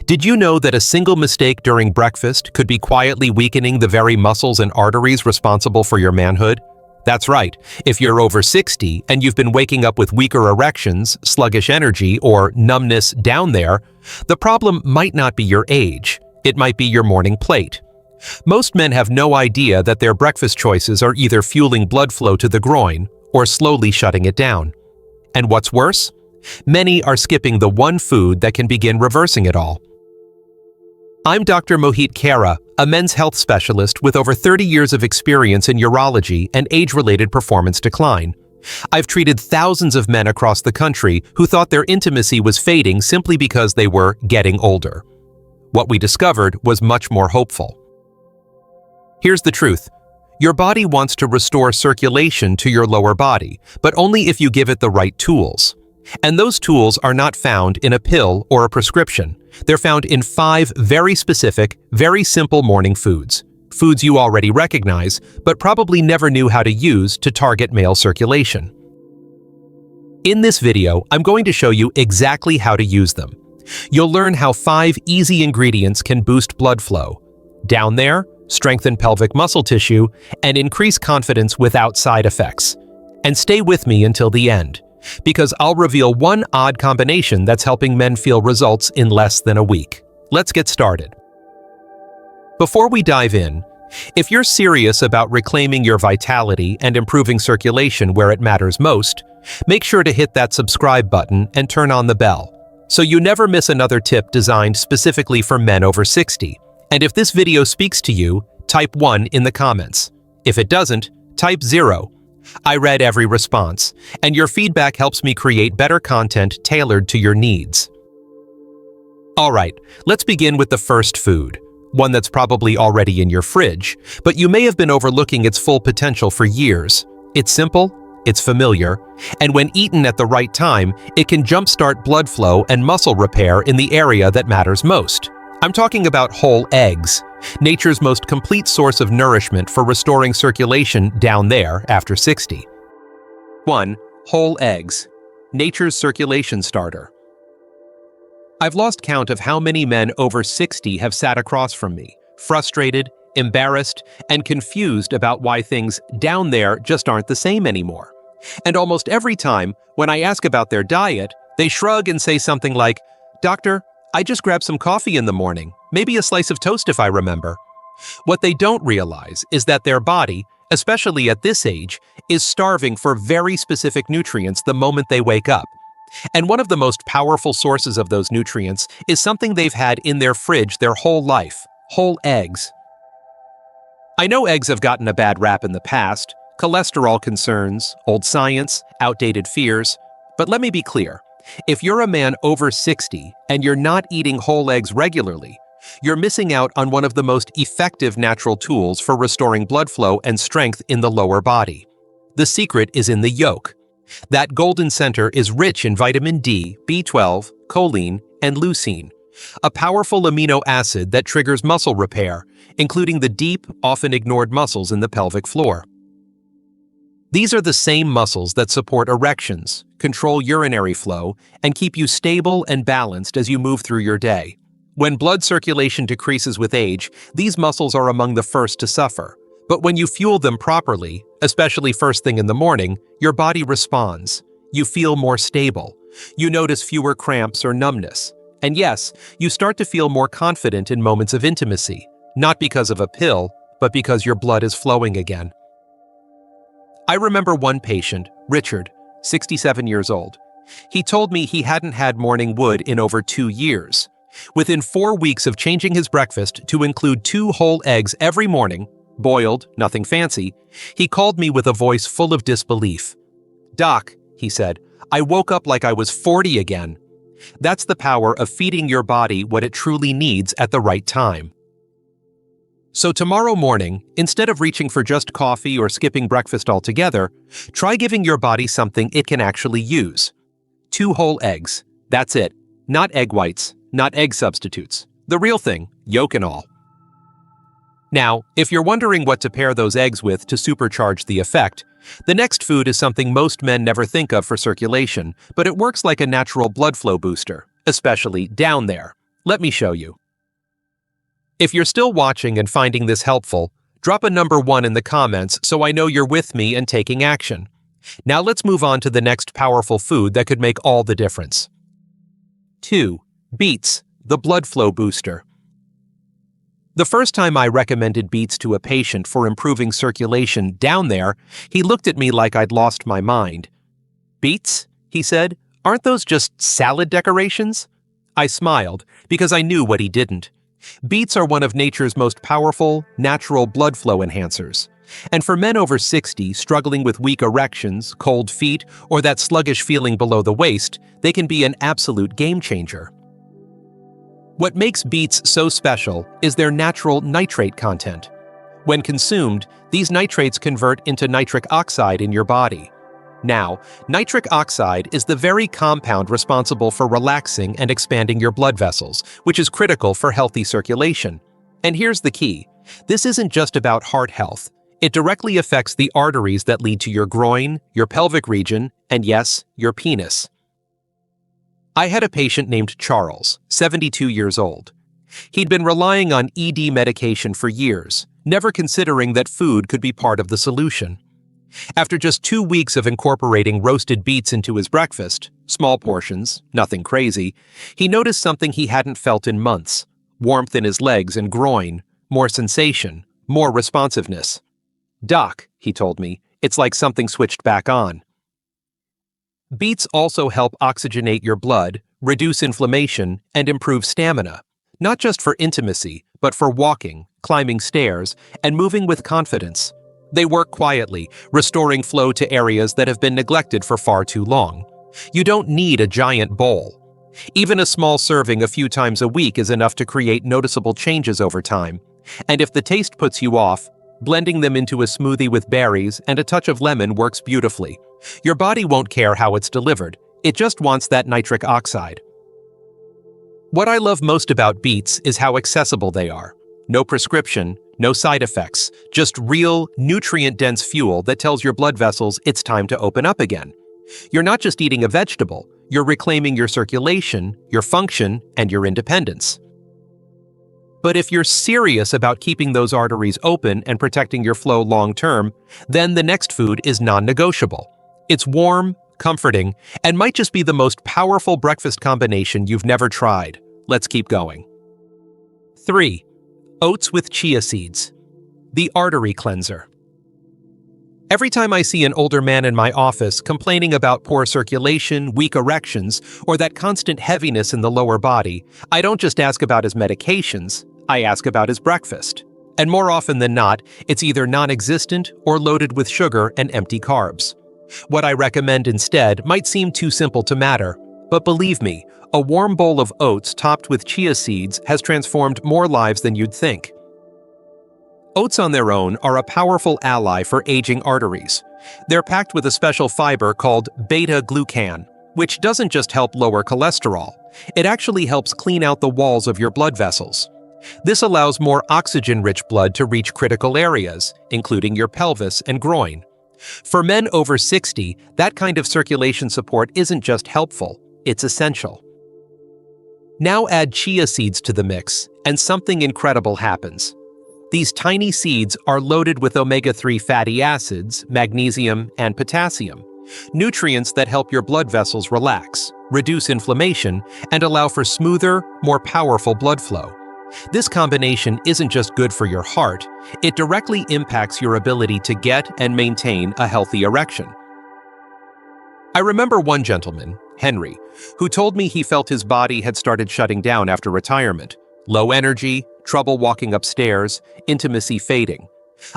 Did you know that a single mistake during breakfast could be quietly weakening the very muscles and arteries responsible for your manhood? That's right. If you're over 60 and you've been waking up with weaker erections, sluggish energy, or numbness down there, the problem might not be your age. It might be your morning plate. Most men have no idea that their breakfast choices are either fueling blood flow to the groin or slowly shutting it down. And what's worse? Many are skipping the one food that can begin reversing it all. I'm Dr. Mohit Khera, a men's health specialist with over 30 years of experience in urology and age-related performance decline. I've treated thousands of men across the country who thought their intimacy was fading simply because they were getting older. What we discovered was much more hopeful. Here's the truth. Your body wants to restore circulation to your lower body, but only if you give it the right tools. And those tools are not found in a pill or a prescription. They're found in 5 very specific, very simple morning foods. Foods you already recognize, but probably never knew how to use to target male circulation. In this video, I'm going to show you exactly how to use them. You'll learn how 5 easy ingredients can boost blood flow down there, strengthen pelvic muscle tissue, and increase confidence without side effects. And stay with me until the end, because I'll reveal one odd combination that's helping men feel results in less than a week. Let's get started. Before we dive in, if you're serious about reclaiming your vitality and improving circulation where it matters most, make sure to hit that subscribe button and turn on the bell, so you never miss another tip designed specifically for men over 60. And if this video speaks to you, type 1 in the comments. If it doesn't, type 0. I read every response, and your feedback helps me create better content tailored to your needs. All right, let's begin with the first food, one that's probably already in your fridge, but you may have been overlooking its full potential for years. It's simple, it's familiar, and when eaten at the right time, it can jumpstart blood flow and muscle repair in the area that matters most. I'm talking about whole eggs, nature's most complete source of nourishment for restoring circulation down there after 60. 1. Whole eggs, nature's circulation starter. I've lost count of how many men over 60 have sat across from me, frustrated, embarrassed, and confused about why things down there just aren't the same anymore. And almost every time, when I ask about their diet, they shrug and say something like, "Doctor, I just grabbed some coffee in the morning, maybe a slice of toast if I remember." What they don't realize is that their body, especially at this age, is starving for very specific nutrients the moment they wake up. And one of the most powerful sources of those nutrients is something they've had in their fridge their whole life: whole eggs. I know eggs have gotten a bad rap in the past, cholesterol concerns, old science, outdated fears, but let me be clear. If you're a man over 60 and you're not eating whole eggs regularly, you're missing out on one of the most effective natural tools for restoring blood flow and strength in the lower body. The secret is in the yolk. That golden center is rich in vitamin D, B12, choline, and leucine, a powerful amino acid that triggers muscle repair, including the deep, often ignored muscles in the pelvic floor. These are the same muscles that support erections, control urinary flow, and keep you stable and balanced as you move through your day. When blood circulation decreases with age, these muscles are among the first to suffer. But when you fuel them properly, especially first thing in the morning, your body responds. You feel more stable. You notice fewer cramps or numbness. And yes, you start to feel more confident in moments of intimacy, not because of a pill, but because your blood is flowing again. I remember one patient, Richard, 67 years old. He told me he hadn't had morning wood in over 2 years. Within 4 weeks of changing his breakfast to include 2 whole eggs every morning, boiled, nothing fancy, he called me with a voice full of disbelief. "Doc," he said, "I woke up like I was 40 again." That's the power of feeding your body what it truly needs at the right time. So tomorrow morning, instead of reaching for just coffee or skipping breakfast altogether, try giving your body something it can actually use. 2 whole eggs. That's it. Not egg whites, not egg substitutes. The real thing, yolk and all. Now, if you're wondering what to pair those eggs with to supercharge the effect, the next food is something most men never think of for circulation, but it works like a natural blood flow booster, especially down there. Let me show you. If you're still watching and finding this helpful, drop a number 1 in the comments so I know you're with me and taking action. Now let's move on to the next powerful food that could make all the difference. 2. Beets, the blood flow booster. The first time I recommended beets to a patient for improving circulation down there, he looked at me like I'd lost my mind. Beets? He said, aren't those just salad decorations? I smiled, because I knew what he didn't. Beets are one of nature's most powerful, natural blood flow enhancers. And for men over 60 struggling with weak erections, cold feet, or that sluggish feeling below the waist, they can be an absolute game changer. What makes beets so special is their natural nitrate content. When consumed, these nitrates convert into nitric oxide in your body. Now, nitric oxide is the very compound responsible for relaxing and expanding your blood vessels, which is critical for healthy circulation. And here's the key. This isn't just about heart health. It directly affects the arteries that lead to your groin, your pelvic region, and yes, your penis. I had a patient named Charles, 72 years old. He'd been relying on ED medication for years, never considering that food could be part of the solution. After just 2 weeks of incorporating roasted beets into his breakfast, small portions, nothing crazy, he noticed something he hadn't felt in months: warmth in his legs and groin, more sensation, more responsiveness. "Doc," he told me, "it's like something switched back on." Beets also help oxygenate your blood, reduce inflammation, and improve stamina, not just for intimacy, but for walking, climbing stairs, and moving with confidence. They work quietly, restoring flow to areas that have been neglected for far too long. You don't need a giant bowl. Even a small serving a few times a week is enough to create noticeable changes over time. And if the taste puts you off, blending them into a smoothie with berries and a touch of lemon works beautifully. Your body won't care how it's delivered. It just wants that nitric oxide. What I love most about beets is how accessible they are. No prescription, no side effects, just real, nutrient-dense fuel that tells your blood vessels it's time to open up again. You're not just eating a vegetable, you're reclaiming your circulation, your function, and your independence. But if you're serious about keeping those arteries open and protecting your flow long-term, then the next food is non-negotiable. It's warm, comforting, and might just be the most powerful breakfast combination you've never tried. Let's keep going. 3. Oats with chia seeds. The artery cleanser. Every time I see an older man in my office complaining about poor circulation, weak erections, or that constant heaviness in the lower body, I don't just ask about his medications, I ask about his breakfast. And more often than not, it's either non-existent or loaded with sugar and empty carbs. What I recommend instead might seem too simple to matter, but believe me, a warm bowl of oats topped with chia seeds has transformed more lives than you'd think. Oats on their own are a powerful ally for aging arteries. They're packed with a special fiber called beta-glucan, which doesn't just help lower cholesterol, it actually helps clean out the walls of your blood vessels. This allows more oxygen-rich blood to reach critical areas, including your pelvis and groin. For men over 60, that kind of circulation support isn't just helpful, it's essential. Now add chia seeds to the mix, and something incredible happens. These tiny seeds are loaded with omega-3 fatty acids, magnesium, and potassium, nutrients that help your blood vessels relax, reduce inflammation, and allow for smoother, more powerful blood flow. This combination isn't just good for your heart, it directly impacts your ability to get and maintain a healthy erection. I remember one gentleman, Henry, who told me he felt his body had started shutting down after retirement. Low energy, trouble walking upstairs, intimacy fading.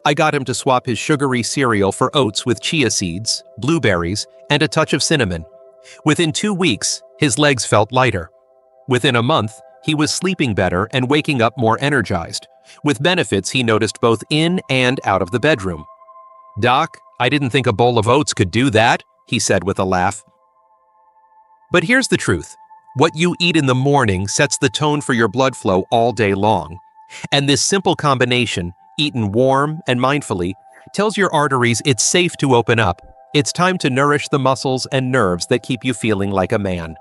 I got him to swap his sugary cereal for oats with chia seeds, blueberries, and a touch of cinnamon. Within 2 weeks, his legs felt lighter. Within a month, he was sleeping better and waking up more energized, with benefits he noticed both in and out of the bedroom. "Doc, I didn't think a bowl of oats could do that," he said with a laugh. But here's the truth. What you eat in the morning sets the tone for your blood flow all day long. And this simple combination, eaten warm and mindfully, tells your arteries it's safe to open up. It's time to nourish the muscles and nerves that keep you feeling like a man.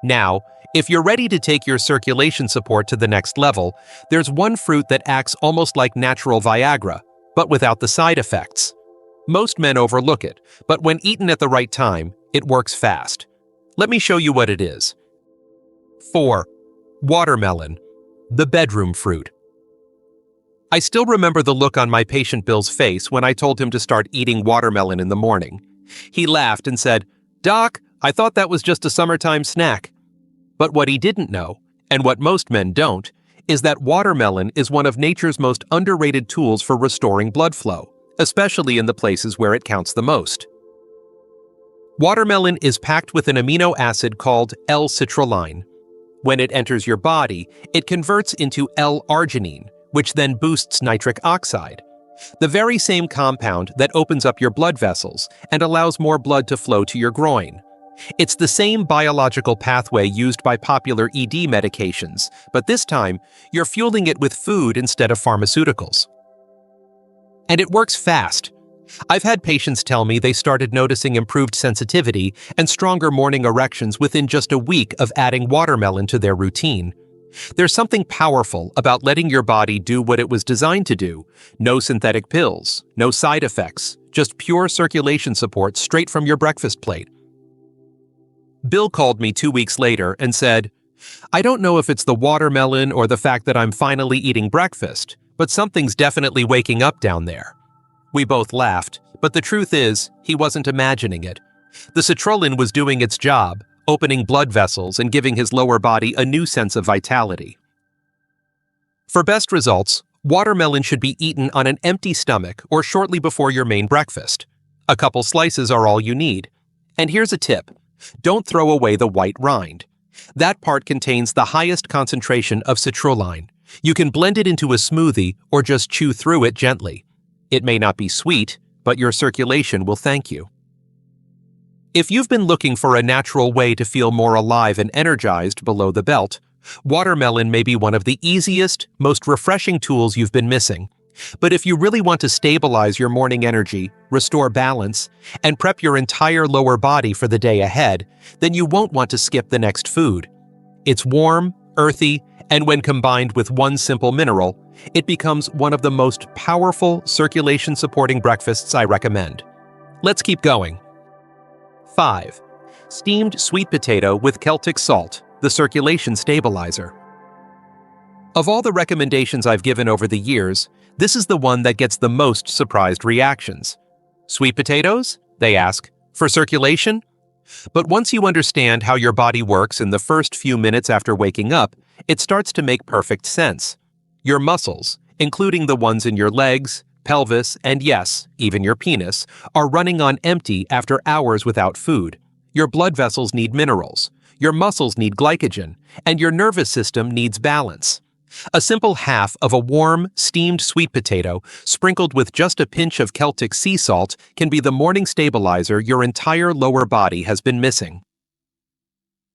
Now, If you're ready to take your circulation support to the next level, there's one fruit that acts almost like natural Viagra, but without the side effects. Most men overlook it, but when eaten at the right time, it works fast. Let me show you what it is. 4. Watermelon, the bedroom fruit. I still remember the look on my patient Bill's face when I told him to start eating watermelon in the morning. He laughed and said, "Doc, I thought that was just a summertime snack." But what he didn't know, and what most men don't, is that watermelon is one of nature's most underrated tools for restoring blood flow, especially in the places where it counts the most. Watermelon is packed with an amino acid called L-citrulline. When it enters your body, it converts into L-arginine, which then boosts nitric oxide, the very same compound that opens up your blood vessels and allows more blood to flow to your groin. It's the same biological pathway used by popular ED medications, but this time, you're fueling it with food instead of pharmaceuticals. And it works fast. I've had patients tell me they started noticing improved sensitivity and stronger morning erections within just a week of adding watermelon to their routine. There's something powerful about letting your body do what it was designed to do. No synthetic pills, no side effects, just pure circulation support straight from your breakfast plate. Bill called me 2 weeks later and said, "I don't know if it's the watermelon or the fact that I'm finally eating breakfast, but something's definitely waking up down there." We both laughed, but the truth is, he wasn't imagining it. The citrulline was doing its job, opening blood vessels and giving his lower body a new sense of vitality. For best results, watermelon should be eaten on an empty stomach or shortly before your main breakfast. A couple slices are all you need. And here's a tip. Don't throw away the white rind. That part contains the highest concentration of citrulline. You can blend it into a smoothie or just chew through it gently. It may not be sweet, but your circulation will thank you. If you've been looking for a natural way to feel more alive and energized below the belt, watermelon may be one of the easiest, most refreshing tools you've been missing. But if you really want to stabilize your morning energy, restore balance, and prep your entire lower body for the day ahead, then you won't want to skip the next food. It's warm, earthy, and when combined with one simple mineral, it becomes one of the most powerful circulation-supporting breakfasts I recommend. Let's keep going. 5. Steamed sweet potato with Celtic salt, the circulation stabilizer. Of all the recommendations I've given over the years, this is the one that gets the most surprised reactions. Sweet potatoes? They ask. For circulation? But once you understand how your body works in the first few minutes after waking up, it starts to make perfect sense. Your muscles, including the ones in your legs, pelvis, and yes, even your penis, are running on empty after hours without food. Your blood vessels need minerals, your muscles need glycogen, and your nervous system needs balance. A simple half of a warm, steamed sweet potato, sprinkled with just a pinch of Celtic sea salt, can be the morning stabilizer your entire lower body has been missing.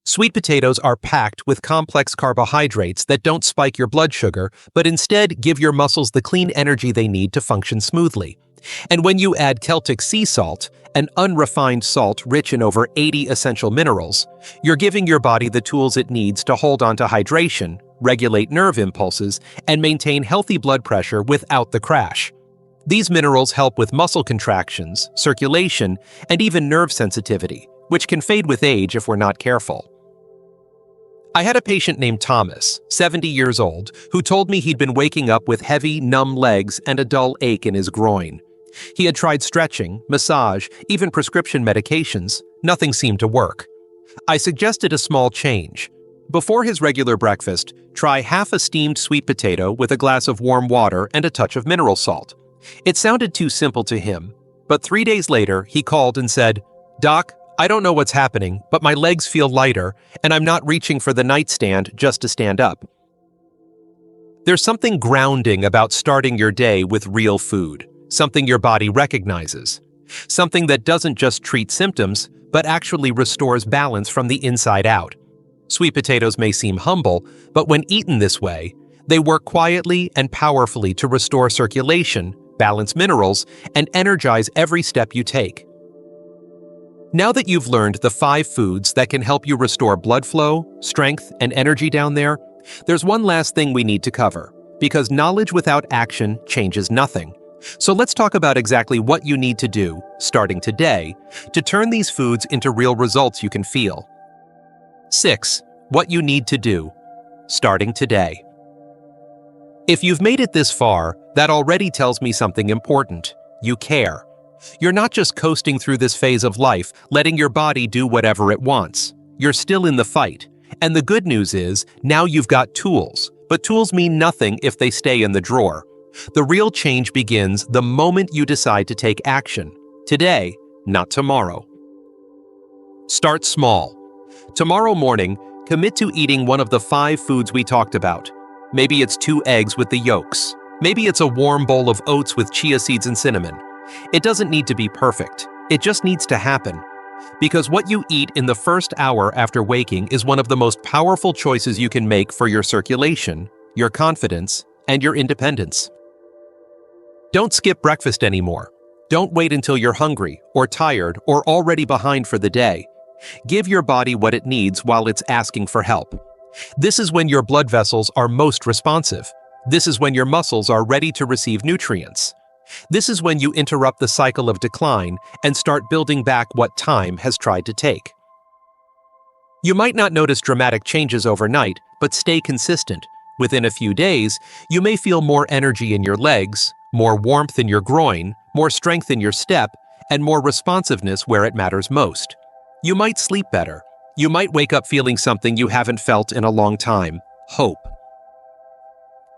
Sweet potatoes are packed with complex carbohydrates that don't spike your blood sugar, but instead give your muscles the clean energy they need to function smoothly. And when you add Celtic sea salt, an unrefined salt rich in over 80 essential minerals, you're giving your body the tools it needs to hold on to hydration, regulate nerve impulses, and maintain healthy blood pressure without the crash. These minerals help with muscle contractions, circulation, and even nerve sensitivity, which can fade with age if we're not careful. I had a patient named Thomas, 70 years old, who told me he'd been waking up with heavy, numb legs and a dull ache in his groin. He had tried stretching, massage, even prescription medications. Nothing seemed to work. I suggested a small change. Before his regular breakfast, try half a steamed sweet potato with a glass of warm water and a touch of mineral salt. It sounded too simple to him, but 3 days later, he called and said, "Doc, I don't know what's happening, but my legs feel lighter, and I'm not reaching for the nightstand just to stand up." There's something grounding about starting your day with real food, something your body recognizes, something that doesn't just treat symptoms, but actually restores balance from the inside out. Sweet potatoes may seem humble, but when eaten this way, they work quietly and powerfully to restore circulation, balance minerals, and energize every step you take. Now that you've learned the 5 foods that can help you restore blood flow, strength, and energy down there, there's one last thing we need to cover, because knowledge without action changes nothing. So let's talk about exactly what you need to do, starting today, to turn these foods into real results you can feel. 6. What you need to do, starting today. If you've made it this far, that already tells me something important. You care. You're not just coasting through this phase of life, letting your body do whatever it wants. You're still in the fight. And the good news is, now you've got tools. But tools mean nothing if they stay in the drawer. The real change begins the moment you decide to take action. Today, not tomorrow. Start small. Tomorrow morning, commit to eating one of the 5 foods we talked about. Maybe it's 2 eggs with the yolks. Maybe it's a warm bowl of oats with chia seeds and cinnamon. It doesn't need to be perfect. It just needs to happen. Because what you eat in the first hour after waking is one of the most powerful choices you can make for your circulation, your confidence, and your independence. Don't skip breakfast anymore. Don't wait until you're hungry, or tired, or already behind for the day. Give your body what it needs while it's asking for help. This is when your blood vessels are most responsive. This is when your muscles are ready to receive nutrients. This is when you interrupt the cycle of decline and start building back what time has tried to take. You might not notice dramatic changes overnight, but stay consistent. Within a few days, you may feel more energy in your legs, more warmth in your groin, more strength in your step, and more responsiveness where it matters most. You might sleep better. You might wake up feeling something you haven't felt in a long time: hope.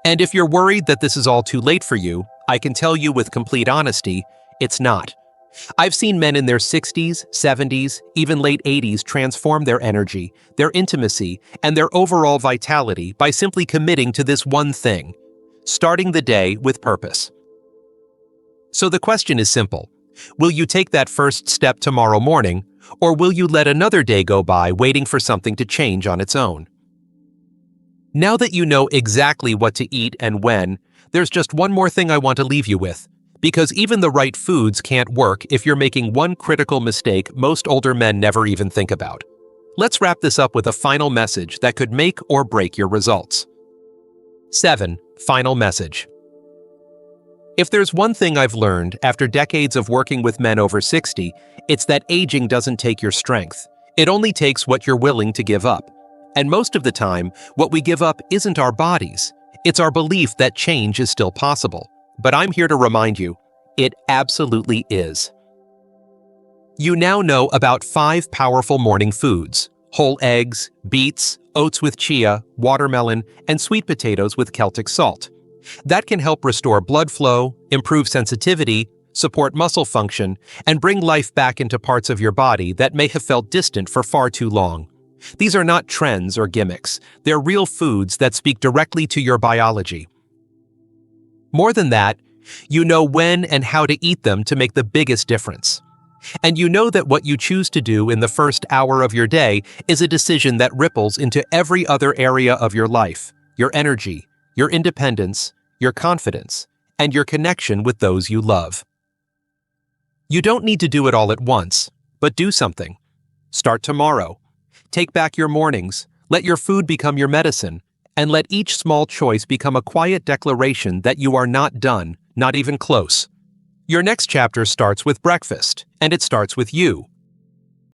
And if you're worried that this is all too late for you, I can tell you with complete honesty, it's not. I've seen men in their 60s, 70s, even late 80s transform their energy, their intimacy, and their overall vitality by simply committing to this one thing: starting the day with purpose. So the question is simple. Will you take that first step tomorrow morning, or will you let another day go by waiting for something to change on its own? Now that you know exactly what to eat and when, there's just one more thing I want to leave you with. Because even the right foods can't work if you're making one critical mistake most older men never even think about. Let's wrap this up with a final message that could make or break your results. 7. Final message. If there's one thing I've learned after decades of working with men over 60, it's that aging doesn't take your strength. It only takes what you're willing to give up. And most of the time, what we give up isn't our bodies. It's our belief that change is still possible. But I'm here to remind you, it absolutely is. You now know about 5 powerful morning foods: whole eggs, beets, oats with chia, watermelon, and sweet potatoes with Celtic salt. That can help restore blood flow, improve sensitivity, support muscle function, and bring life back into parts of your body that may have felt distant for far too long. These are not trends or gimmicks. They're real foods that speak directly to your biology. More than that, you know when and how to eat them to make the biggest difference. And you know that what you choose to do in the first hour of your day is a decision that ripples into every other area of your life: your energy, your independence, your confidence, and your connection with those you love. You don't need to do it all at once, but do something. Start tomorrow. Take back your mornings, let your food become your medicine, and let each small choice become a quiet declaration that you are not done, not even close. Your next chapter starts with breakfast, and it starts with you.